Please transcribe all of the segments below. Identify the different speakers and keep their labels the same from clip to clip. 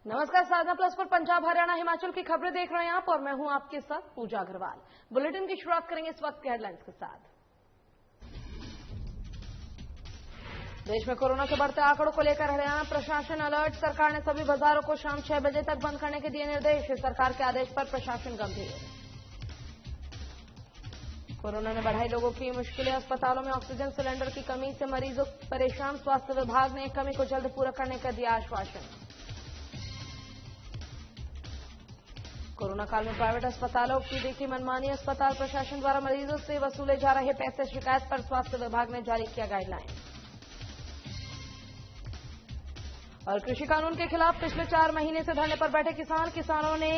Speaker 1: नमस्कार, साधना प्लस पर पंजाब हरियाणा हिमाचल की खबरें देख रहे हैं आप और मैं हूं आपके साथ पूजा अग्रवाल। बुलेटिन की शुरुआत करेंगे इस वक्त के हेडलाइंस के साथ। देश में कोरोना के बढ़ते आंकड़ों को लेकर हरियाणा प्रशासन अलर्ट। सरकार ने सभी बाजारों को शाम 6 बजे तक बंद करने के दिए निर्देश। सरकार के आदेश पर प्रशासन गंभीर। कोरोना ने बढ़ाई लोगों की मुश्किलें। अस्पतालों में ऑक्सीजन सिलेंडर की कमी से मरीजों परेशान। स्वास्थ्य विभाग ने कमी को जल्द पूरा करने का दिया आश्वासन। कोरोना काल में प्राइवेट अस्पतालों की देखी मनमानी। अस्पताल प्रशासन द्वारा मरीजों से वसूले जा रहे पैसे शिकायत पर स्वास्थ्य विभाग ने जारी किया गाइडलाइन। और कृषि कानून के खिलाफ पिछले 4 महीने से धरने पर बैठे किसानों ने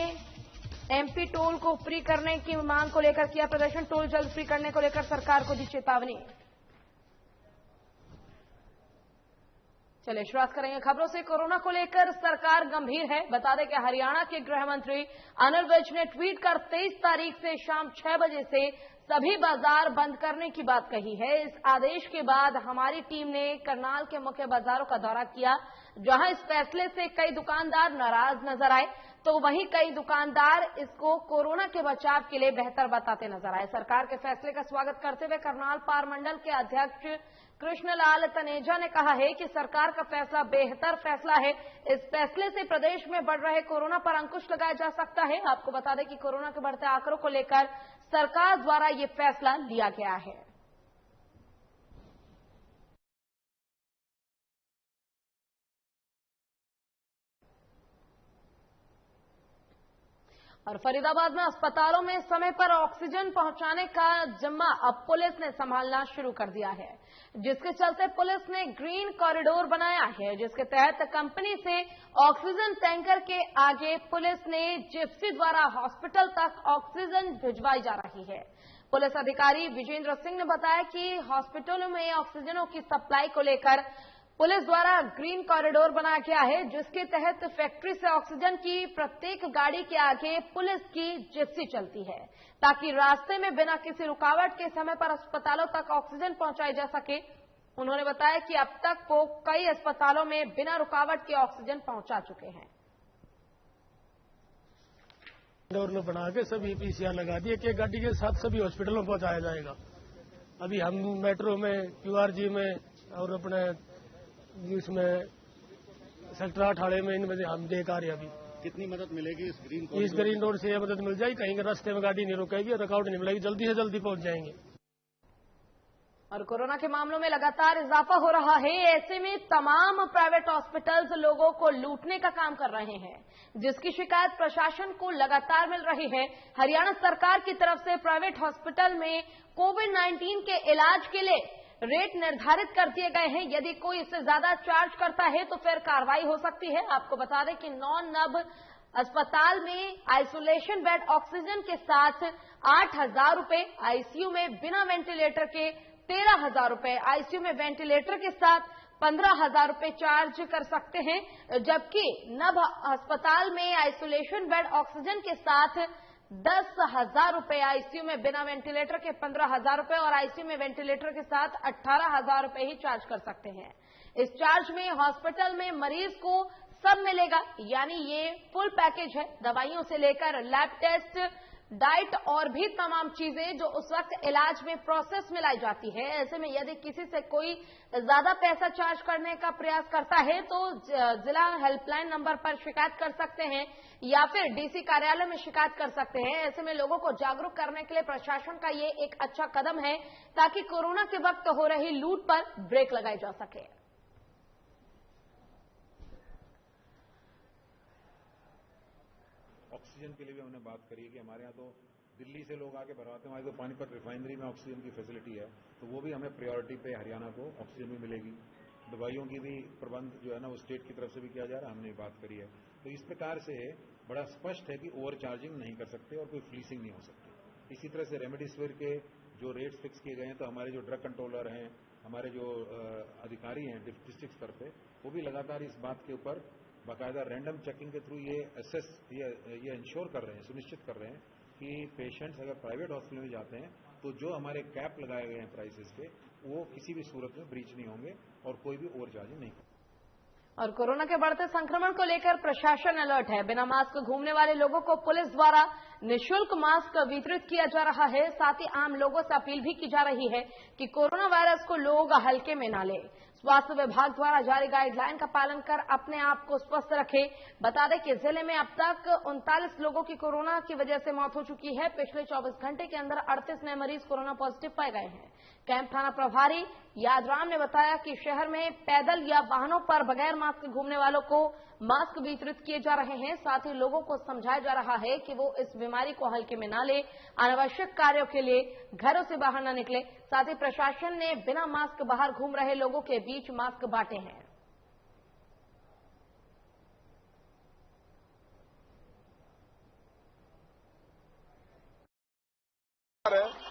Speaker 1: एमपी टोल को फ्री करने की मांग को लेकर किया प्रदर्शन। टोल जल्द फ्री करने को लेकर सरकार को दी चेतावनी। चलिए शुरुआत करेंगे खबरों से। कोरोना को लेकर सरकार गंभीर है। बता दें कि हरियाणा के गृह मंत्री अनिल विज ने ट्वीट कर 23 तारीख से शाम 6 बजे से सभी बाजार बंद करने की बात कही है। इस आदेश के बाद हमारी टीम ने करनाल के मुख्य बाजारों का दौरा किया, जहां इस फैसले से कई दुकानदार नाराज नजर आए, तो वहीं कई दुकानदार इसको कोरोना के बचाव के लिए बेहतर बताते नजर आए। सरकार के फैसले का स्वागत करते हुए करनाल पार मंडल के अध्यक्ष कृष्णलाल तनेजा ने कहा है कि सरकार का फैसला बेहतर फैसला है। इस फैसले से प्रदेश में बढ़ रहे कोरोना पर अंकुश लगाया जा सकता है। आपको बता दें कि कोरोना के बढ़ते आंकड़ों को लेकर सरकार द्वारा ये फैसला लिया गया है। और फरीदाबाद में अस्पतालों में समय पर ऑक्सीजन पहुंचाने का जिम्मा अब पुलिस ने संभालना शुरू कर दिया है, जिसके चलते पुलिस ने ग्रीन कॉरिडोर बनाया है, जिसके तहत कंपनी से ऑक्सीजन टैंकर के आगे पुलिस ने जिप्सी द्वारा हॉस्पिटल तक ऑक्सीजन भिजवाई जा रही है। पुलिस अधिकारी विजेंद्र सिंह ने बताया कि हॉस्पिटलों में ऑक्सीजनों की सप्लाई को लेकर पुलिस द्वारा ग्रीन कॉरिडोर बनाया गया है, जिसके तहत फैक्ट्री से ऑक्सीजन की प्रत्येक गाड़ी के आगे पुलिस की जिप्सी चलती है, ताकि रास्ते में बिना किसी रुकावट के समय पर अस्पतालों तक ऑक्सीजन पहुंचाई जा सके। उन्होंने बताया कि अब तक वो कई अस्पतालों में बिना रुकावट के ऑक्सीजन पहुंचा चुके हैं।
Speaker 2: कॉरिडोर बना के सभी पीसीआर लगा दिए कि गाड़ी के साथ सभी हॉस्पिटलों में पहुंचाया जाएगा। अभी हम मेट्रो में, क्यूआरजी में और अपने इसमें सेक्टर 8 में इनमें से हम देख आ रहे हैं। अभी
Speaker 3: कितनी मदद मिलेगी
Speaker 2: इस ग्रीन रोड से? ये मदद मिल जाएगी, कहीं के रास्ते में गाड़ी नहीं रुकेगी, रुकावट नहीं मिलेगी, जल्दी से जल्दी पहुंच जाएंगे।
Speaker 1: और कोरोना के मामलों में लगातार इजाफा हो रहा है। ऐसे में तमाम प्राइवेट हॉस्पिटल्स लोगों को लूटने का काम कर रहे हैं, जिसकी शिकायत प्रशासन को लगातार मिल रही है। हरियाणा सरकार की तरफ से प्राइवेट हॉस्पिटल में कोविड-19 के इलाज के लिए रेट निर्धारित कर दिए गए हैं। यदि कोई इससे ज्यादा चार्ज करता है तो फिर कार्रवाई हो सकती है। आपको बता दें कि नॉन-नब अस्पताल में आइसोलेशन बेड ऑक्सीजन के साथ 8,000 रुपए, आईसीयू में बिना वेंटिलेटर के 13,000 रुपए, आईसीयू में वेंटिलेटर के साथ 15,000 रुपए चार्ज कर सकते हैं, जबकि नब अस्पताल में आइसोलेशन बेड ऑक्सीजन के साथ 10,000 रुपए, आईसीयू में बिना वेंटिलेटर के 15,000 रुपए और आईसीयू में वेंटिलेटर के साथ 18,000 रुपए ही चार्ज कर सकते हैं। इस चार्ज में हॉस्पिटल में मरीज को सब मिलेगा, यानी ये फुल पैकेज है। दवाइयों से लेकर लैब टेस्ट, डाइट और भी तमाम चीजें जो उस वक्त इलाज में प्रोसेस में लाई जाती है। ऐसे में यदि किसी से कोई ज्यादा पैसा चार्ज करने का प्रयास करता है तो जिला हेल्पलाइन नंबर पर शिकायत कर सकते हैं या फिर डीसी कार्यालय में शिकायत कर सकते हैं। ऐसे में लोगों को जागरूक करने के लिए प्रशासन का ये एक अच्छा कदम है, ताकि कोरोना के वक्त हो रही लूट पर ब्रेक लगाई जा सके।
Speaker 4: ऑक्सीजन के लिए भी हमने बात करी है कि हमारे यहाँ तो दिल्ली से लोग आके भरवाते हैं, हमारे तो पानीपत रिफाइनरी में ऑक्सीजन की फैसिलिटी है, तो वो भी हमें प्रायोरिटी पे हरियाणा को ऑक्सीजन भी मिलेगी। दवाइयों की भी प्रबंध जो है ना वो स्टेट की तरफ से भी किया जा रहा है, हमने बात करी है। तो इस प्रकार से बड़ा स्पष्ट है कि ओवर चार्जिंग नहीं कर सकते और कोई फ्लीसिंग नहीं हो सकती। इसी तरह से रेमडेसिविर के जो रेट्स फिक्स किए गए हैं, तो हमारे जो ड्रग कंट्रोलर हैं, हमारे जो अधिकारी हैं डिस्ट्रिक्ट स्तर पे, वो भी लगातार इस बात के ऊपर बाकायदा रैंडम चेकिंग के थ्रू ये इंश्योर कर रहे हैं, सुनिश्चित कर रहे हैं कि पेशेंट्स अगर प्राइवेट हॉस्पिटल में जाते हैं तो जो हमारे कैप लगाए गए हैं प्राइसेस के, वो किसी भी सूरत में ब्रीच नहीं होंगे और कोई भी ओवर चार्जिंग नहीं होगा।
Speaker 1: और कोरोना के बढ़ते संक्रमण को लेकर प्रशासन अलर्ट है। बिना मास्क घूमने वाले लोगों को पुलिस द्वारा निःशुल्क मास्क वितरित किया जा रहा है। साथ ही आम लोगों से अपील भी की जा रही है कि कोरोना वायरस को लोग हल्के में न लें। स्वास्थ्य विभाग द्वारा जारी गाइडलाइन का पालन कर अपने आप को स्वस्थ रखें। बता दें कि जिले में अब तक 39 लोगों की कोरोना की वजह से मौत हो चुकी है। पिछले 24 घंटे के अंदर 38 नए मरीज कोरोना पॉजिटिव पाए गए हैं। कैंप थाना प्रभारी यादराम ने बताया कि शहर में पैदल या वाहनों पर बगैर मास्क घूमने वालों को मास्क वितरित किए जा रहे हैं। साथ ही लोगों को समझाया जा रहा है कि वो इस बीमारी को हल्के में न ले, अनावश्यक कार्यों के लिए घरों से बाहर न निकले। साथ ही प्रशासन ने बिना मास्क बाहर घूम रहे लोगों के बीच मास्क बांटे हैं।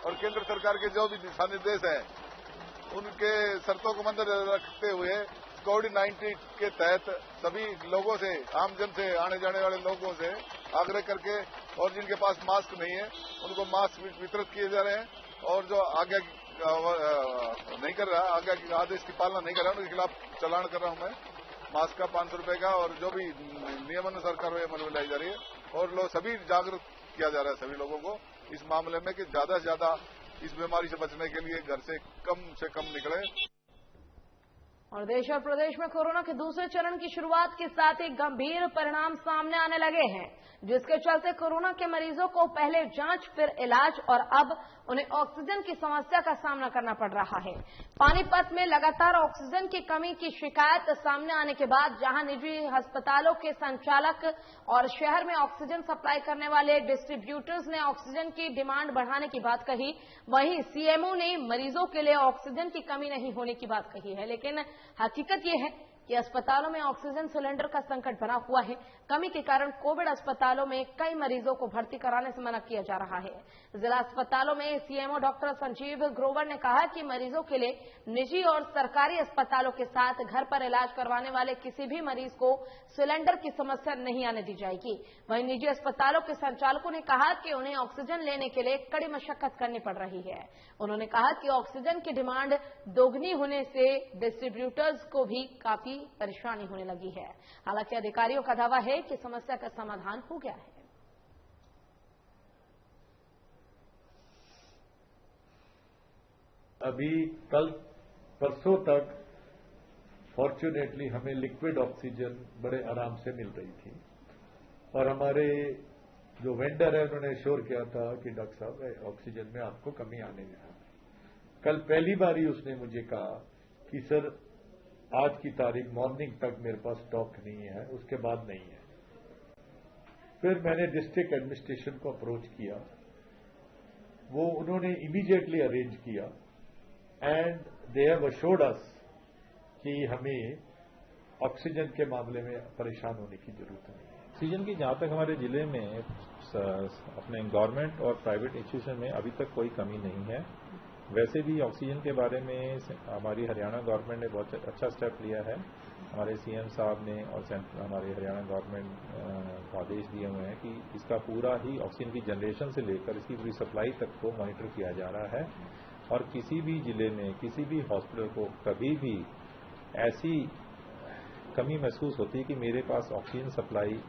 Speaker 3: और केंद्र सरकार के जो भी दिशा निर्देश हैं उनके शर्तों को मद्देनजर रखते हुए कोविड-19 के तहत सभी लोगों से, आमजन से, आने जाने वाले लोगों से आग्रह करके और जिनके पास मास्क नहीं है उनको मास्क वितरित किए जा रहे हैं। और जो आज्ञा नहीं कर रहा, आज्ञा के आदेश की पालना नहीं कर रहा, उनके खिलाफ चालान कर रहा हूं मैं मास्क का 500 रुपए का। और जो भी नियमानुसार कार्रवाई अमल में लाई जा रही है और लोग सभी जागरूक किया जा रहा है सभी लोगों को इस मामले में कि ज्यादा से ज्यादा इस बीमारी से बचने के लिए घर से कम निकले।
Speaker 1: और देश और प्रदेश में कोरोना के दूसरे चरण की शुरुआत के साथ ही गंभीर परिणाम सामने आने लगे हैं, जिसके चलते कोरोना के मरीजों को पहले जांच फिर इलाज और अब उन्हें ऑक्सीजन की समस्या का सामना करना पड़ रहा है। पानीपत में लगातार ऑक्सीजन की कमी की शिकायत सामने आने के बाद जहां निजी अस्पतालों के संचालक और शहर में ऑक्सीजन सप्लाई करने वाले डिस्ट्रीब्यूटर्स ने ऑक्सीजन की डिमांड बढ़ाने की बात कही, वहीं सीएमओ ने मरीजों के लिए ऑक्सीजन की कमी नहीं होने की बात कही है। लेकिन हकीकत यह है कि अस्पतालों में ऑक्सीजन सिलेंडर का संकट बना हुआ है। कमी के कारण कोविड अस्पतालों में कई मरीजों को भर्ती कराने से मना किया जा रहा है। जिला अस्पतालों में सीएमओ डॉक्टर संजीव ग्रोवर ने कहा कि मरीजों के लिए निजी और सरकारी अस्पतालों के साथ घर पर इलाज करवाने वाले किसी भी मरीज को सिलेंडर की समस्या नहीं आने दी जाएगी। वहीं निजी अस्पतालों के संचालकों ने कहा कि उन्हें ऑक्सीजन लेने के लिए कड़ी मशक्कत करनी पड़ रही है। उन्होंने कहा कि ऑक्सीजन की डिमांड दोगुनी होने से डिस्ट्रीब्यूटर्स को भी काफी परेशानी होने लगी है। हालांकि अधिकारियों का दावा है कि समस्या का समाधान हो गया है।
Speaker 5: अभी कल परसों तक फॉर्चुनेटली हमें लिक्विड ऑक्सीजन बड़े आराम से मिल रही थी और हमारे जो वेंडर है उन्होंने श्योर किया था कि डॉक्टर साहब ऑक्सीजन में आपको कमी आने लगी। कल पहली बार ही उसने मुझे कहा कि सर आज की तारीख मॉर्निंग तक मेरे पास स्टॉक नहीं है, उसके बाद नहीं है। फिर मैंने डिस्ट्रिक्ट एडमिनिस्ट्रेशन को अप्रोच किया, वो उन्होंने इमीडिएटली अरेंज किया एंड दे हैव अश्योर्ड अस कि हमें ऑक्सीजन के मामले में परेशान होने की जरूरत नहीं है।
Speaker 6: ऑक्सीजन की जहां तक हमारे जिले में अपने गवर्नमेंट और प्राइवेट इंस्टीट्यूशन में अभी तक कोई कमी नहीं है। वैसे भी ऑक्सीजन के बारे में हमारी हरियाणा गवर्नमेंट ने बहुत अच्छा स्टेप लिया है। हमारे सीएम साहब ने और हमारी हरियाणा गवर्नमेंट को आदेश दिए हुए हैं कि इसका पूरा ही ऑक्सीजन की जनरेशन से लेकर इसकी पूरी सप्लाई तक को मॉनिटर किया जा रहा है और किसी भी जिले में किसी भी हॉस्पिटल को कभी भी ऐसी कमी महसूस होती है कि मेरे पास ऑक्सीजन सप्लाई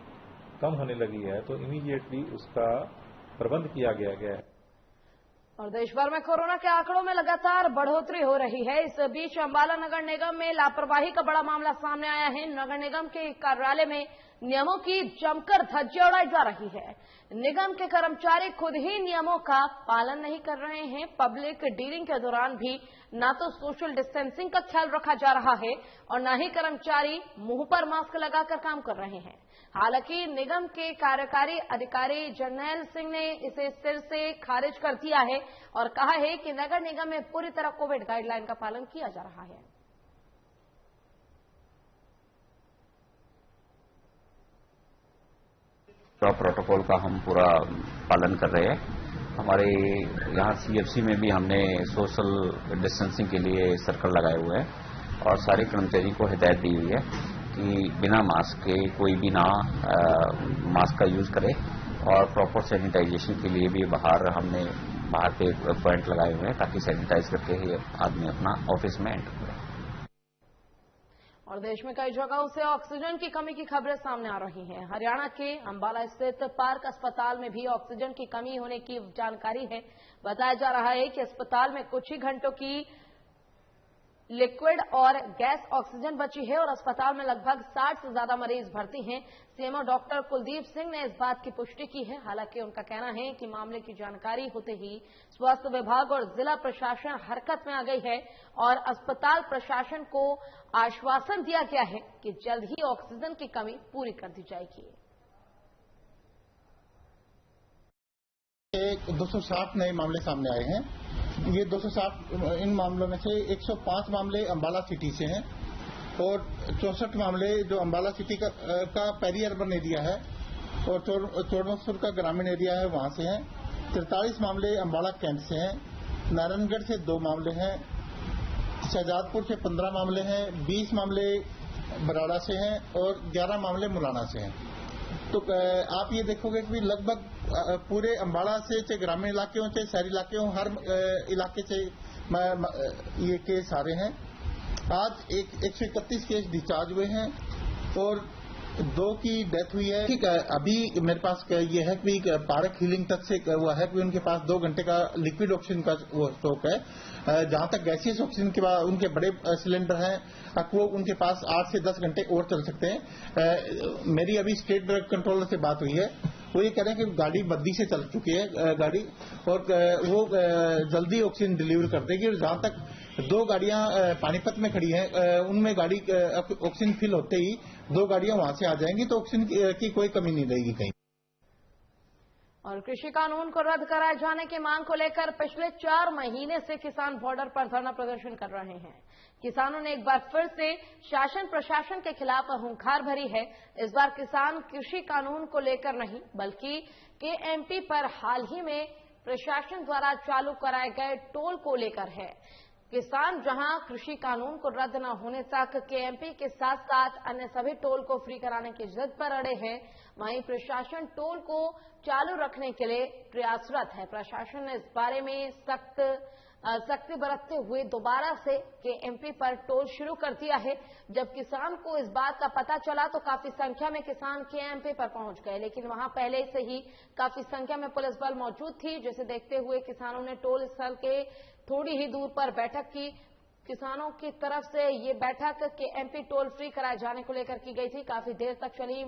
Speaker 6: कम होने लगी है तो इमीडिएटली उसका प्रबंध किया गया है।
Speaker 1: और देश भर में कोरोना के आंकड़ों में लगातार बढ़ोतरी हो रही है। इस बीच अंबाला नगर निगम में लापरवाही का बड़ा मामला सामने आया है। नगर निगम के कार्यालय में नियमों की जमकर धज्जियां उड़ाई जा रही है। निगम के कर्मचारी खुद ही नियमों का पालन नहीं कर रहे हैं। पब्लिक डीलिंग के दौरान भी न तो सोशल डिस्टेंसिंग का ख्याल रखा जा रहा है और न ही कर्मचारी मुंह पर मास्क लगाकर काम कर रहे हैं। हालांकि निगम के कार्यकारी अधिकारी जर्नैल सिंह ने इसे सिर से खारिज कर दिया है और कहा है कि नगर निगम में पूरी तरह कोविड गाइडलाइन का पालन किया जा रहा है।
Speaker 7: प्रोटोकॉल का हम पूरा पालन कर रहे हैं। हमारे यहाँ सीएफसी में भी हमने सोशल डिस्टेंसिंग के लिए सर्कल लगाए हुए हैं और सारे कर्मचारी को हिदायत दी हुई है कि बिना मास्क के कोई भी ना मास्क का यूज करे और प्रॉपर सैनिटाइजेशन के लिए भी हमने बाहर पे पॉइंट लगाए हुए हैं ताकि सैनिटाइज करके ही आदमी अपना ऑफिस में एंटर करे।
Speaker 1: और देश में कई जगहों से ऑक्सीजन की कमी की खबरें सामने आ रही हैं। हरियाणा के अंबाला स्थित पार्क अस्पताल में भी ऑक्सीजन की कमी होने की जानकारी है। बताया जा रहा है कि अस्पताल में कुछ ही घंटों की लिक्विड और गैस ऑक्सीजन बची है और अस्पताल में लगभग 60 से ज्यादा मरीज भर्ती हैं। सीएमओ डॉक्टर कुलदीप सिंह ने इस बात की पुष्टि की है। हालांकि उनका कहना है कि मामले की जानकारी होते ही स्वास्थ्य विभाग और जिला प्रशासन हरकत में आ गई है और अस्पताल प्रशासन को आश्वासन दिया गया है कि जल्द ही ऑक्सीजन की कमी पूरी कर दी जाएगी।
Speaker 8: 260 नए मामले सामने आए हैं। ये 260 इन मामलों में से 105 मामले अंबाला सिटी से हैं और 64 मामले जो अंबाला सिटी का पेरी अर्बन एरिया है और चोरमसपुर का ग्रामीण एरिया है वहां से हैं। 43 मामले अंबाला कैंट से हैं। नारायणगढ़ से 2 मामले हैं। शहजादपुर से 15 मामले हैं। 20 मामले बराड़ा से हैं और 11 मामले मुलाना से हैं। तो आप ये देखोगे कि लगभग पूरे अंबाला से चाहे ग्रामीण इलाके चाहे शहरी इलाके हों, हर इलाके से ये केस आ रहे हैं। आज 131 केस डिस्चार्ज हुए हैं और 2 की डेथ हुई है। ठीक है, अभी मेरे पास ये है कि पार्क हीलिंग तक से हुआ है कि उनके पास 2 घंटे का लिक्विड ऑक्सीजन का वो स्टॉक है। जहां तक गैसियस ऑक्सीजन के बाद उनके बड़े सिलेंडर हैं वो उनके पास 8 से 10 घंटे और चल सकते हैं। मेरी अभी स्टेट ड्रग कंट्रोलर से बात हुई है, वो ये कह रहे हैं कि गाड़ी बद्दी से चल चुकी है गाड़ी और वो जल्दी ऑक्सीजन डिलीवर कर देगी। और जहां तक 2 गाड़ियां पानीपत में खड़ी हैं, उनमें गाड़ी ऑक्सीजन फिल होते ही 2 गाड़ियां वहां से आ जाएंगी तो ऑक्सीजन की कोई कमी नहीं रहेगी कहीं।
Speaker 1: और कृषि कानून को रद्द कराए जाने की मांग को लेकर पिछले 4 महीने से किसान बॉर्डर पर धरना प्रदर्शन कर रहे हैं। किसानों ने एक बार फिर से शासन प्रशासन के खिलाफ हुंकार भरी है। इस बार किसान कृषि कानून को लेकर नहीं बल्कि केएमपी पर हाल ही में प्रशासन द्वारा चालू कराए गए टोल को लेकर है। किसान जहां कृषि कानून को रद्द न होने तक केएमपी के साथ साथ अन्य सभी टोल को फ्री कराने की जिद पर अड़े हैं, वहीं प्रशासन टोल को चालू रखने के लिए प्रयासरत है। प्रशासन ने इस बारे में सख्ती बरतते हुए दोबारा से केएमपी पर टोल शुरू कर दिया है। जब किसान को इस बात का पता चला तो काफी संख्या में किसान केएमपी पर पहुंच गए, लेकिन वहां पहले से ही काफी संख्या में पुलिस बल मौजूद थी, जिसे देखते हुए किसानों ने टोल स्थल के थोड़ी ही दूर पर बैठक की। किसानों की तरफ से ये बैठक केएमपी टोल फ्री कराए जाने को लेकर की गई थी। काफी देर तक चली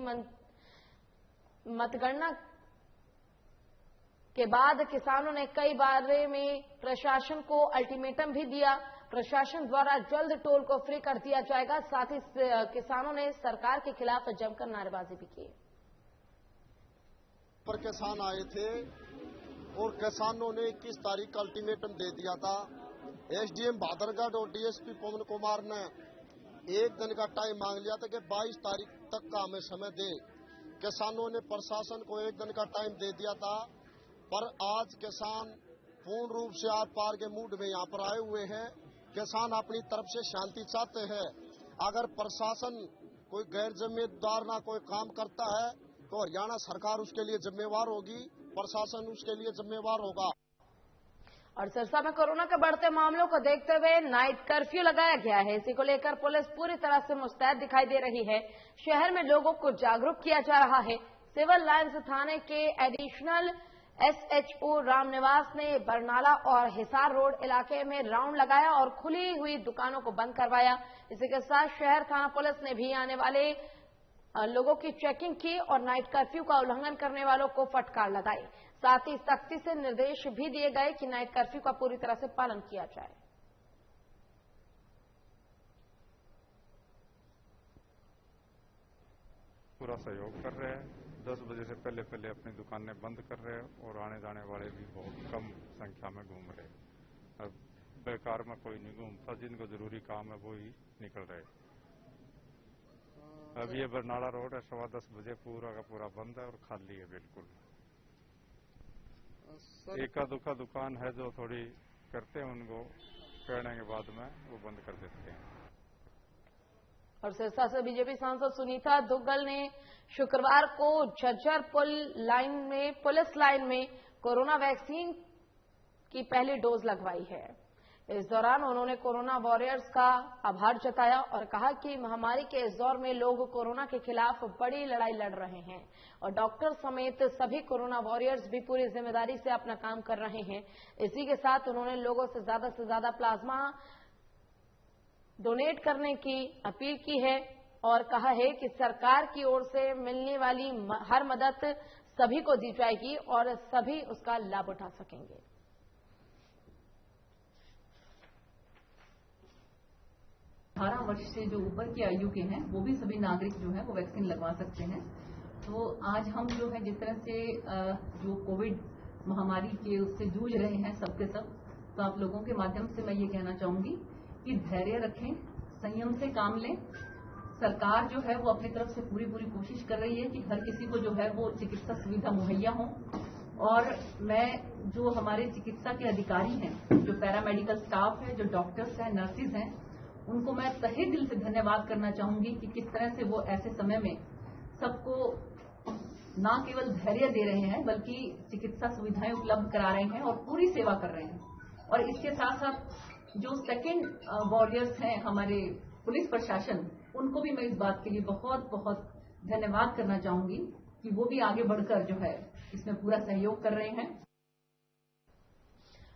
Speaker 1: मतगणना के बाद किसानों ने कई बारे में प्रशासन को अल्टीमेटम भी दिया। प्रशासन द्वारा जल्द टोल को फ्री कर दिया जाएगा। साथ ही किसानों ने सरकार के खिलाफ जमकर नारेबाजी भी की।
Speaker 9: पर किसान आए थे और किसानों ने 21 तारीख का अल्टीमेटम दे दिया था। एसडीएम भादरगढ़ और डीएसपी पवन कुमार ने 1 दिन का टाइम मांग लिया था कि 22 तारीख तक का हमें समय दे। किसानों ने प्रशासन को 1 दिन का टाइम दे दिया था, पर आज किसान पूर्ण रूप से आर पार के मूड में यहाँ पर आए हुए हैं। किसान अपनी तरफ से शांति चाहते हैं। अगर प्रशासन कोई गैर जिम्मेदार ना कोई काम करता है तो हरियाणा सरकार उसके लिए जिम्मेवार होगी, प्रशासन उसके लिए जिम्मेवार होगा।
Speaker 1: और सिरसा में कोरोना के बढ़ते मामलों को देखते हुए नाइट कर्फ्यू लगाया गया है। इसी को लेकर पुलिस पूरी तरह से मुस्तैद दिखाई दे रही है। शहर में लोगों को जागरूक किया जा रहा है। सिविल लाइन्स थाने के एडिशनल SHO रामनिवास ने बरनाला और हिसार रोड इलाके में राउंड लगाया और खुली हुई दुकानों को बंद करवाया। इसी के साथ शहर थाना पुलिस ने भी आने वाले लोगों की चेकिंग की और नाइट कर्फ्यू का उल्लंघन करने वालों को फटकार लगाई। साथ ही सख्ती से निर्देश भी दिए गए कि नाइट कर्फ्यू का पूरी तरह से पालन किया जाए।
Speaker 10: पूरा सहयोग कर रहे हैं। 10 बजे से पहले अपनी दुकानें बंद कर रहे हैं और आने जाने वाले भी बहुत कम संख्या में घूम रहे हैं। अब बेकार में कोई नहीं घूमता, जिनको जरूरी काम है वो ही निकल रहे। अब ये बरनाला रोड है 10:15 बजे पूरा का पूरा बंद है और खाली है बिल्कुल। एका दुका दुकान है जो थोड़ी करते हैं, उनको कहने के बाद में वो बंद कर देते हैं।
Speaker 1: और सिरसा से बीजेपी सांसद सुनीता दुग्गल ने शुक्रवार को झज्जर पुलिस लाइन में कोरोना वैक्सीन की पहली डोज लगवाई है। इस दौरान उन्होंने कोरोना वॉरियर्स का आभार जताया और कहा कि महामारी के इस दौर में लोग कोरोना के खिलाफ बड़ी लड़ाई लड़ रहे हैं और डॉक्टर समेत सभी कोरोना वॉरियर्स भी पूरी जिम्मेदारी से अपना काम कर रहे हैं। इसी के साथ उन्होंने लोगों से ज्यादा प्लाज्मा डोनेट करने की अपील की है और कहा है कि सरकार की ओर से मिलने वाली हर मदद सभी को दी जाएगी और सभी उसका लाभ उठा सकेंगे।
Speaker 11: 18 वर्ष से जो ऊपर की आयु के हैं वो भी सभी नागरिक जो है वो वैक्सीन लगवा सकते हैं। तो आज हम जो है जिस तरह से जो कोविड महामारी के उससे जूझ रहे हैं सबके सब, तो आप लोगों के माध्यम से मैं ये कहना चाहूंगी कि धैर्य रखें, संयम से काम लें। सरकार जो है वो अपनी तरफ से पूरी कोशिश कर रही है कि हर किसी को जो है वो चिकित्सा सुविधा मुहैया हो। और मैं जो हमारे चिकित्सा के अधिकारी हैं, जो पैरामेडिकल स्टाफ है, जो डॉक्टर्स हैं, नर्सिज हैं, उनको मैं तहे दिल से धन्यवाद करना चाहूंगी कि किस तरह से वो ऐसे समय में सबको न केवल धैर्य दे रहे हैं बल्कि चिकित्सा सुविधाएं उपलब्ध करा रहे हैं और पूरी सेवा कर रहे हैं। और इसके साथ साथ जो सेकेंड वॉरियर्स हैं हमारे पुलिस प्रशासन, उनको भी मैं इस बात के लिए बहुत धन्यवाद करना चाहूंगी कि वो भी आगे बढ़कर जो है इसमें पूरा सहयोग कर रहे हैं।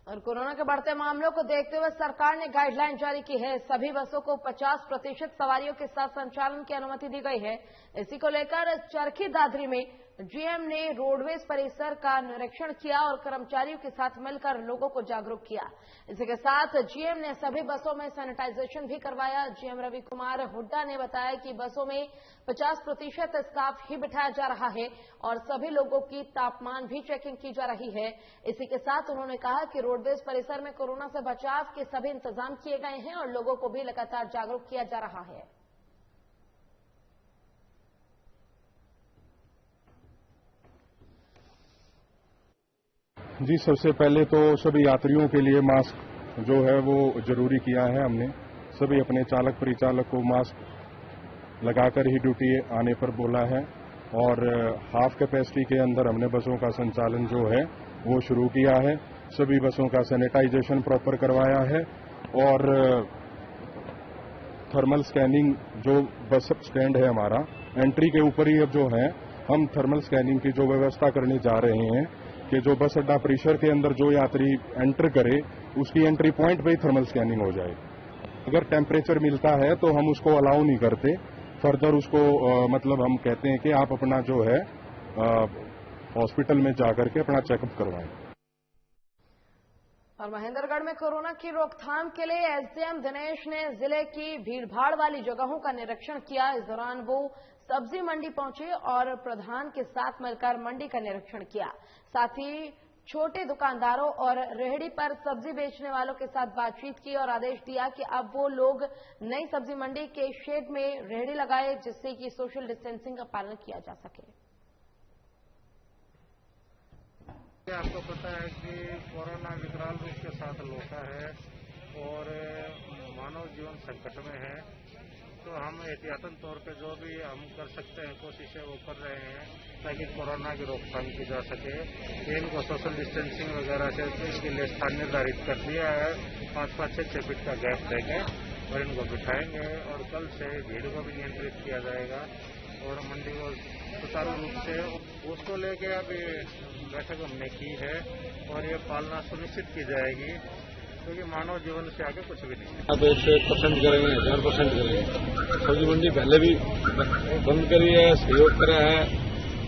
Speaker 1: और कोरोना के बढ़ते मामलों को देखते हुए सरकार ने गाइडलाइन जारी की है। सभी बसों को 50% सवारियों के साथ संचालन की अनुमति दी गई है। इसी को लेकर चरखी दादरी में जीएम ने रोडवेज परिसर का निरीक्षण किया और कर्मचारियों के साथ मिलकर लोगों को जागरूक किया। इसी के साथ जीएम ने सभी बसों में सैनिटाइजेशन भी करवाया। जीएम रवि कुमार हुड्डा ने बताया कि बसों में 50% स्टाफ ही बिठाया जा रहा है और सभी लोगों की तापमान भी चेकिंग की जा रही है। इसी के साथ उन्होंने कहा कि रोडवेज परिसर में कोरोना से बचाव के सभी इंतजाम किए गए हैं और लोगों को भी लगातार जागरूक किया जा रहा है।
Speaker 10: जी, सबसे पहले तो सभी यात्रियों के लिए मास्क जो है वो जरूरी किया है। हमने सभी अपने चालक परिचालक को मास्क लगाकर ही ड्यूटी आने पर बोला है और हाफ कैपेसिटी के अंदर हमने बसों का संचालन जो है वो शुरू किया है। सभी बसों का सैनिटाइजेशन प्रॉपर करवाया है और थर्मल स्कैनिंग जो बस स्टैंड है हमारा, एंट्री के ऊपर ही अब जो है हम थर्मल स्कैनिंग की जो व्यवस्था करने जा रहे हैं कि जो बस अड्डा परिसर के अंदर जो यात्री एंटर करे उसकी एंट्री पॉइंट पे ही थर्मल स्कैनिंग हो जाए। अगर टेम्परेचर मिलता है तो हम उसको अलाउ नहीं करते, फर्दर उसको मतलब हम कहते हैं कि आप अपना जो है हॉस्पिटल में जाकर के अपना चेकअप करवाएं।
Speaker 1: और महेंद्रगढ़ में कोरोना की रोकथाम के लिए एसडीएम दिनेश ने जिले की भीड़भाड़ वाली जगहों का निरीक्षण किया। इस दौरान वो सब्जी मंडी पहुंचे और प्रधान के साथ मिलकर मंडी का निरीक्षण किया। साथ ही छोटे दुकानदारों और रेहड़ी पर सब्जी बेचने वालों के साथ बातचीत की और आदेश दिया कि अब वो लोग नई सब्जी मंडी के शेड में रेहड़ी लगाए जिससे कि सोशल डिस्टेंसिंग का पालन किया जा सके।
Speaker 12: आपको पता है कि कोरोना विकराल रूप के साथ लोटा है और मानव जीवन संकट में है, तो हम एहतियातन तौर पे जो भी हम कर सकते हैं कोशिशें वो कर रहे हैं ताकि कोरोना की रोकथाम की जा सके। इनको सोशल डिस्टेंसिंग वगैरह से इनके लिए स्थान निर्धारित कर दिया है, 5-6 फीट का गैप देंगे और इनको बिठाएंगे और कल से भीड़ को भी नियंत्रित किया जाएगा और मंडी को सुचारू रूप से उसको लेके अभी बैठक हमने की है और ये पालना सुनिश्चित की जाएगी क्योंकि मानव जीवन से आगे कुछ भी नहीं।
Speaker 13: अब 1% करेंगे, 1000% करेंगे। सब्जी मंडी पहले भी बंद करी है, सहयोग करा है,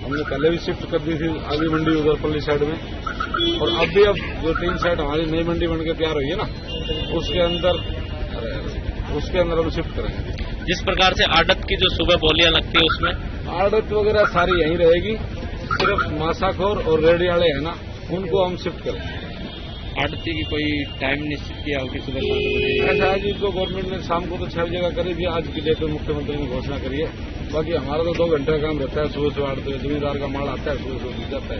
Speaker 13: हमने पहले भी शिफ्ट कर दी थी आगे मंडी उधरपल्ली साइड में और अब भी जो 3 साइड हमारी नई मंडी बनकर तैयार हुई है ना उसके अंदर हम शिफ्ट करेंगे।
Speaker 14: जिस प्रकार से आड़त की जो सुबह बोलियां लगती है उसमें
Speaker 13: आड़त वगैरह सारी यहीं रहेगी, सिर्फ मासाखोर और रेडी वाले है ना उनको हम शिफ्ट करेंगे।
Speaker 14: आड़ती की कोई टाइम निश्चित किया होगी सुबह 7 बजे?
Speaker 13: ऐसा है जी, तो गवर्नमेंट ने शाम को तो 6 बजे का करी थी, आज की डेट में मुख्यमंत्री ने घोषणा करी है। बाकी हमारा तो 2 घंटे का काम रहता है, सुबह से 8 बजे जमींदार का माल आता है, सुबह से जाता है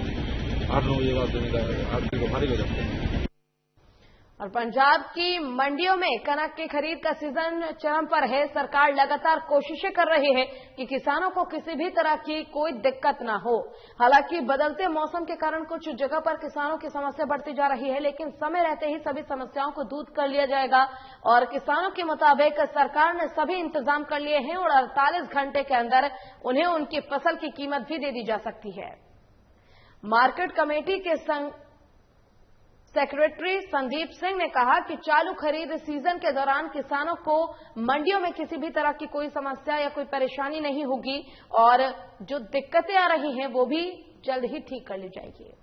Speaker 13: 8-9 बजे बाद जमींदार आड़ती को फारिग हो जाता है।
Speaker 1: और पंजाब की मंडियों में कनक की खरीद का सीजन चरम पर है। सरकार लगातार कोशिशें कर रही है कि किसानों को किसी भी तरह की कोई दिक्कत ना हो। हालांकि बदलते मौसम के कारण कुछ जगह पर किसानों की समस्या बढ़ती जा रही है, लेकिन समय रहते ही सभी समस्याओं को दूर कर लिया जाएगा। और किसानों के मुताबिक सरकार ने सभी इंतजाम कर लिए हैं और 48 घंटे के अंदर उन्हें उनकी फसल की कीमत भी दे दी जा सकती है। मार्केट कमेटी के सेक्रेटरी संदीप सिंह ने कहा कि चालू खरीद सीजन के दौरान किसानों को मंडियों में किसी भी तरह की कोई समस्या या कोई परेशानी नहीं होगी और जो दिक्कतें आ रही हैं वो भी जल्द ही ठीक कर ली जाएगी।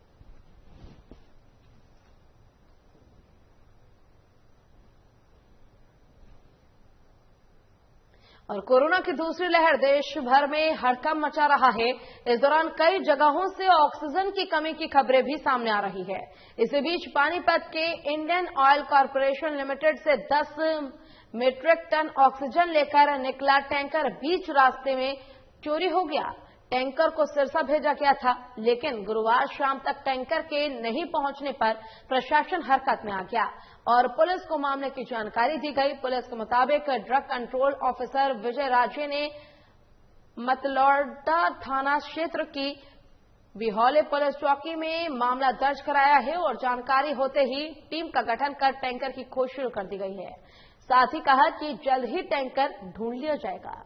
Speaker 1: और कोरोना की दूसरी लहर देश भर में हड़कंप मचा रहा है। इस दौरान कई जगहों से ऑक्सीजन की कमी की खबरें भी सामने आ रही है। इसी बीच पानीपत के इंडियन ऑयल कॉरपोरेशन लिमिटेड से 10 मीट्रिक टन ऑक्सीजन लेकर निकला टैंकर बीच रास्ते में चोरी हो गया। टैंकर को सिरसा भेजा गया था, लेकिन गुरुवार शाम तक टैंकर के नहीं पहुंचने पर प्रशासन हरकत में आ गया और पुलिस को मामले की जानकारी दी गई। पुलिस के मुताबिक ड्रग कंट्रोल ऑफिसर विजय राजे ने मतलौडा थाना क्षेत्र की बिहौले पुलिस चौकी में मामला दर्ज कराया है और जानकारी होते ही टीम का गठन कर टैंकर की खोज शुरू कर दी गई है। साथ ही कहा कि जल्द ही टैंकर ढूंढ लिया जाएगा।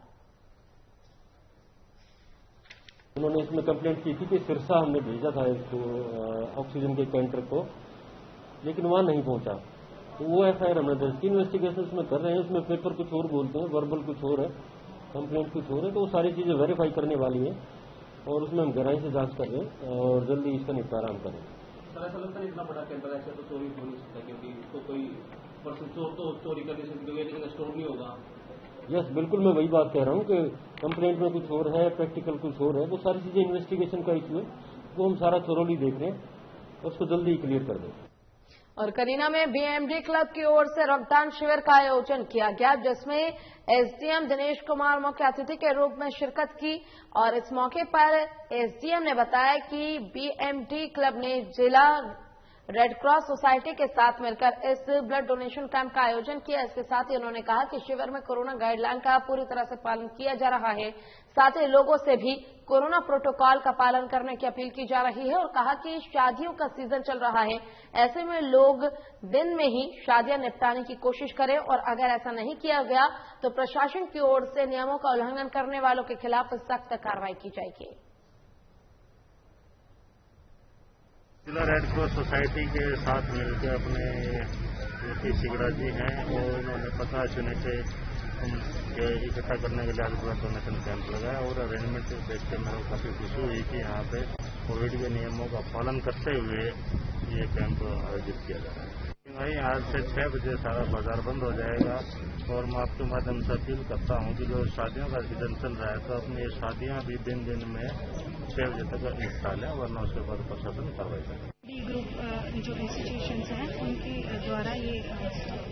Speaker 15: उन्होंने इसमें कंप्लेंट की थी कि सिरसा हमने भेजा था इसको ऑक्सीजन के टैंकर को, लेकिन वहां नहीं पहुंचा। तो वो एफआईआर हमने दर्ज की, इन्वेस्टिगेशन उसमें कर रहे हैं। उसमें पेपर कुछ और बोलते हैं, वर्बल कुछ और है, कंप्लेंट कुछ और है, तो वो सारी चीजें वेरीफाई करने वाली है और उसमें हम गहराई से जांच कर रहे हैं और जल्दी इसका निपटारा हम करेंगे।
Speaker 16: सर ऐसा लगता है इतना बड़ा टेंपर ऐसे तो चोरी हो नहीं सकता, क्योंकि इसको कोई पर्सन चोर तो चोरी कर नहीं सकते, लेकिन स्टोर नहीं होगा।
Speaker 15: यस, बिल्कुल मैं वही बात कह रहा हूँ कि कंप्लेंट में कुछ और है, प्रैक्टिकल कुछ और है। वो सारी चीजें इन्वेस्टिगेशन का इशू है, वो हम सारा थोरोली देख रहे हैं और उसको जल्दी क्लियर कर दें।
Speaker 1: और करीना में बीएमडी क्लब की ओर से रक्तदान शिविर का आयोजन किया गया, जिसमें एसडीएम दिनेश कुमार मुख्य अतिथि के रूप में शिरकत की। और इस मौके पर एसडीएम ने बताया कि बीएमडी क्लब ने जिला रेड क्रॉस सोसाइटी के साथ मिलकर इस ब्लड डोनेशन कैंप का आयोजन किया। इसके साथ ही उन्होंने कहा कि शिविर में कोरोना गाइडलाइन का पूरी तरह से पालन किया जा रहा है। साथ ही लोगों से भी कोरोना प्रोटोकॉल का पालन करने की अपील की जा रही है और कहा कि शादियों का सीजन चल रहा है, ऐसे में लोग दिन में ही शादियां निपटाने की कोशिश करें और अगर ऐसा नहीं किया गया तो प्रशासन की ओर से नियमों का उल्लंघन करने वालों के खिलाफ सख्त कार्रवाई की जाएगी।
Speaker 12: जिला रेड क्रॉस सोसाइटी के साथ मिलकर अपने पी सिगड़ा जी हैं और उन्होंने 50 यूनिट इकट्ठा करने के लिए आज ब्लड डोनेशन कैंप लगाया और अरेंजमेंट देख के मेरे को काफी खुशी हुई कि यहाँ पे कोविड के नियमों का पालन करते हुए ये कैंप आयोजित किया जा रहा है। भाई आज से 6 बजे सारा बाजार बंद हो जाएगा और मैं आपके माध्यम से अपील करता हूँ कि जो शादियों का सीजन चल रहा है तो अपनी ये शादियाँ भी दिन दिन में 6 बजे तक निपटा लें, वरना उसके बाद प्रशासन कार्रवाई करें।
Speaker 17: ग्रुप जो इंस्टीट्यूशंस हैं उनके द्वारा ये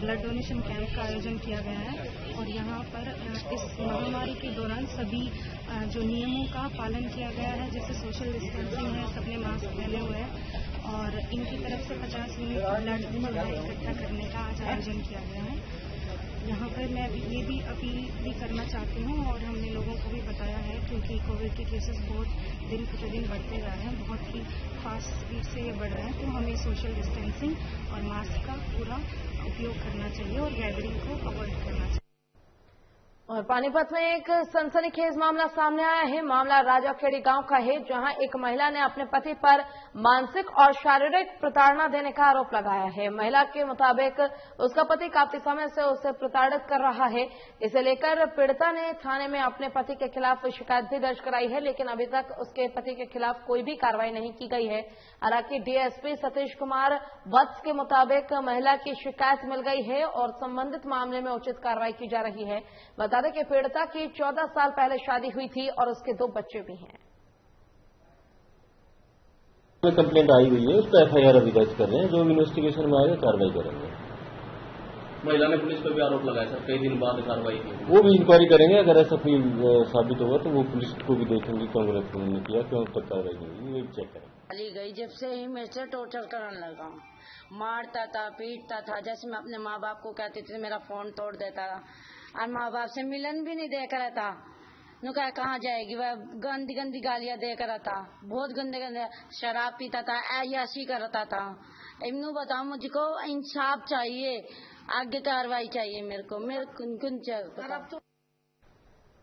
Speaker 17: ब्लड डोनेशन कैंप का आयोजन किया गया है और यहाँ पर इस महामारी के दौरान सभी जो नियमों का पालन किया गया है, जैसे सोशल डिस्टेंसिंग है, सबने मास्क पहने हुए हैं और इनकी तरफ से 50 यूनिट ब्लड इकट्ठा करने का आज आयोजन किया गया है। यहाँ पर मैं ये भी अपील भी करना चाहती हूँ और हमने लोगों को भी बताया है, क्योंकि कोविड के केसेस बहुत दिन प्रतिदिन बढ़ते जा रहे हैं, बहुत ही फास्ट स्पीड से ये बढ़ रहे हैं, तो हमें सोशल डिस्टेंसिंग और मास्क का पूरा उपयोग करना चाहिए और गैदरिंग को अवॉइड करना चाहिए।
Speaker 1: और पानीपत में एक सनसनीखेज मामला सामने आया है। मामला राजाखेड़ी गांव का है, जहां एक महिला ने अपने पति पर मानसिक और शारीरिक प्रताड़ना देने का आरोप लगाया है। महिला के मुताबिक उसका पति काफी समय से उसे प्रताड़ित कर रहा है। इसे लेकर पीड़िता ने थाने में अपने पति के खिलाफ शिकायत भी दर्ज कराई है, लेकिन अभी तक उसके पति के खिलाफ कोई भी कार्रवाई नहीं की गई है। हालांकि डीएसपी सतीश कुमार वत्स के मुताबिक महिला की शिकायत मिल गई है और संबंधित मामले में उचित कार्रवाई की जा रही है। बता दें कि पीड़िता की 14 साल पहले शादी हुई थी और उसके 2 बच्चे भी हैं।
Speaker 15: कंप्लेंट आई हुई है, उस पर एफआईआर अभी दर्ज कर रहे हैं, जो इन्वेस्टिगेशन में आएगा कार्रवाई करेंगे।
Speaker 16: महिला ने पुलिस पर भी आरोप लगाया सर, कई दिन बाद कार्रवाई की।
Speaker 15: वो भी इंक्वायरी करेंगे, अगर ऐसा कोई साबित होगा तो वो पुलिस को भी देखेंगे, कांग्रेस ने किया क्यों तक कार्रवाई नहीं, वो चेक करेंगे।
Speaker 18: चली गई जब से ही मेरे से टॉर्चर करने लगा, मारता था, पीटता था। जैसे मैं अपने माँ बाप को कहती थी मेरा फोन तोड़ देता था, और माँ बाप से मिलन भी नहीं देकर रहता। नु कहाँ जाएगी, वह गंदी गंदी गालियां देकर रहता, बहुत गंदे गंदे, शराब पीता था, ऐसी करता था। इन्हों बताओ, मुझको इंसाफ चाहिए, आगे कार्रवाई चाहिए मेरे को चाहिए।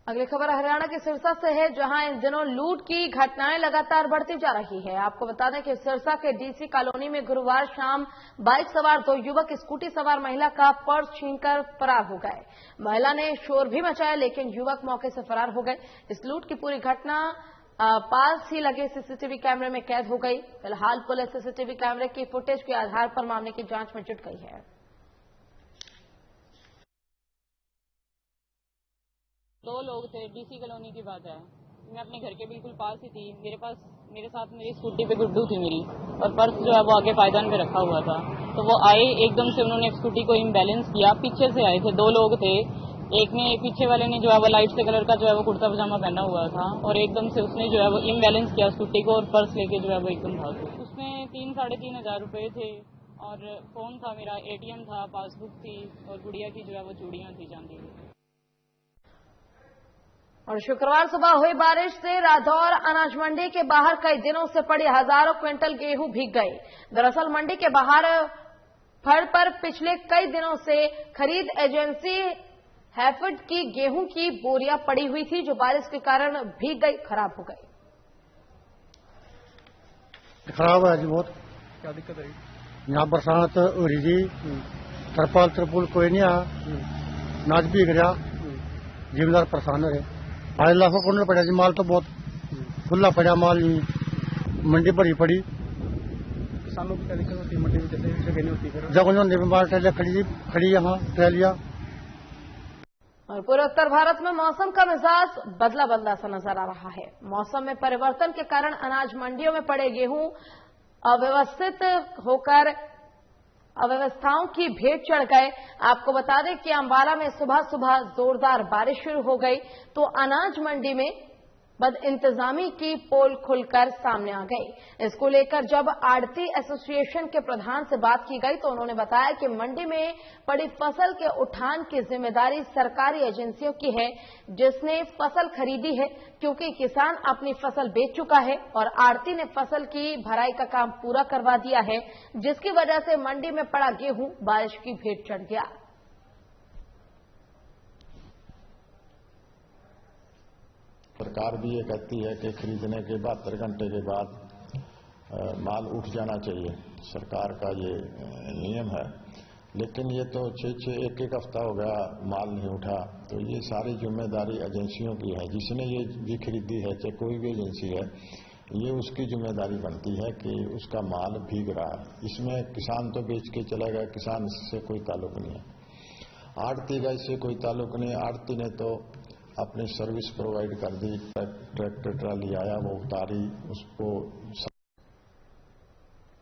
Speaker 1: अगली खबर हरियाणा के सिरसा से है, जहां इन दिनों लूट की घटनाएं लगातार बढ़ती जा रही है। आपको बता दें कि सिरसा के डीसी कॉलोनी में गुरुवार शाम बाइक सवार 2 युवक स्कूटी सवार महिला का पर्स छीनकर फरार हो गए। महिला ने शोर भी मचाया, लेकिन युवक मौके से फरार हो गए। इस लूट की पूरी घटना पास ही लगे सीसीटीवी कैमरे में कैद हो गई। फिलहाल पुलिस सीसीटीवी कैमरे की फुटेज के आधार पर मामले की जांच में जुट गई है।
Speaker 19: 2 लोग थे, डीसी कॉलोनी की बात है। मैं अपने घर के बिल्कुल पास ही थी, मेरे साथ मेरी स्कूटी पे गुड्डू थी मेरी, और पर्स जो है वो आगे पायदान पे रखा हुआ था। तो वो आए, एकदम से उन्होंने स्कूटी को इम्बैलेंस किया। पीछे से आए थे, 2 लोग थे। एक ने, पीछे वाले ने जो है वो लाइट से कलर का जो है वो कुर्ता पजामा पहना हुआ था, और एकदम से उसने जो है वो इम्बैलेंस किया स्कूटी को, और पर्स लेके जो है वो एकदम भाग गए। उसमें 3-3.5 हज़ार रुपए थे, और फोन था मेरा, ATM था, पासबुक थी, और गुड़िया की जो है वो चूड़ियां थी चांदी की।
Speaker 1: और शुक्रवार सुबह हुई बारिश से रादौर अनाज मंडी के बाहर कई दिनों से पड़ी हजारों क्विंटल गेहूं भीग गई। दरअसल मंडी के बाहर फड़ पर पिछले कई दिनों से खरीद एजेंसी हैफेड की गेहूं की बोरियां पड़ी हुई थी, जो बारिश के कारण भीग गई, खराब हो गई।
Speaker 20: खराब है जी, बहुत क्या दिक्कत है यहाँ। बरसात हो रही थी, तरपाल कोई नहीं आया, नाच भीग रहा, जिम्मेदार परेशान रहे। 2.5 लाख को पड़ा जी, माल तो बहुत खुला पड़ा, माल मंडी भरी पड़ी।
Speaker 2: किसानों की क्या दिक्कत होती है मंडी में, जैसे जगह नहीं होती,
Speaker 20: जगह नहीं होती, माल ट्रेलियां खड़ी यहाँ ट्रेलियां।
Speaker 1: और पूरे उत्तर भारत में मौसम का मिजाज बदला बदला सा नजर आ रहा है। मौसम में परिवर्तन के कारण अनाज मंडियों में पड़े गेहूं अव्यवस्थित होकर अव्यवस्थाओं की भेंट चढ़ गए। आपको बता दें कि अंबाला में सुबह सुबह जोरदार बारिश शुरू हो गई, तो अनाज मंडी में बदइंतजामी की पोल खुलकर सामने आ गई। इसको लेकर जब आड़ती एसोसिएशन के प्रधान से बात की गई, तो उन्होंने बताया कि मंडी में पड़ी फसल के उठान की जिम्मेदारी सरकारी एजेंसियों की है, जिसने फसल खरीदी है, क्योंकि किसान अपनी फसल बेच चुका है और आड़ती ने फसल की भराई का काम पूरा करवा दिया है, जिसकी वजह से मंडी में पड़ा गेहूं बारिश की भेंट चढ़ गया।
Speaker 21: सरकार भी ये कहती है कि खरीदने के 72 घंटे के बाद माल उठ जाना चाहिए, सरकार का ये नियम है। लेकिन ये तो 6-6 एक हफ्ता हो गया माल नहीं उठा, तो ये सारी जिम्मेदारी एजेंसियों की है। जिसने ये भी खरीदी है, चाहे कोई भी एजेंसी है, ये उसकी जिम्मेदारी बनती है कि उसका माल भीग रहा है। इसमें किसान तो बेच के चला गया, किसान से कोई ताल्लुक नहीं है। आड़ती का इससे कोई ताल्लुक नहीं। आड़ती ने तो अपनी सर्विस प्रोवाइड कर दी, ट्रैक्टर ट्राली आया, वो उतारी उसको।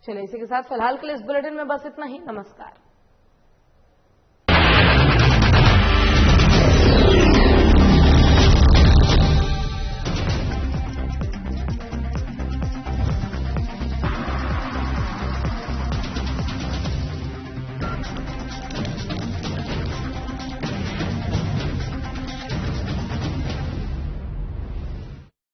Speaker 1: चलिए इसी के साथ फिलहाल के लिए इस बुलेटिन में बस इतना ही। नमस्कार।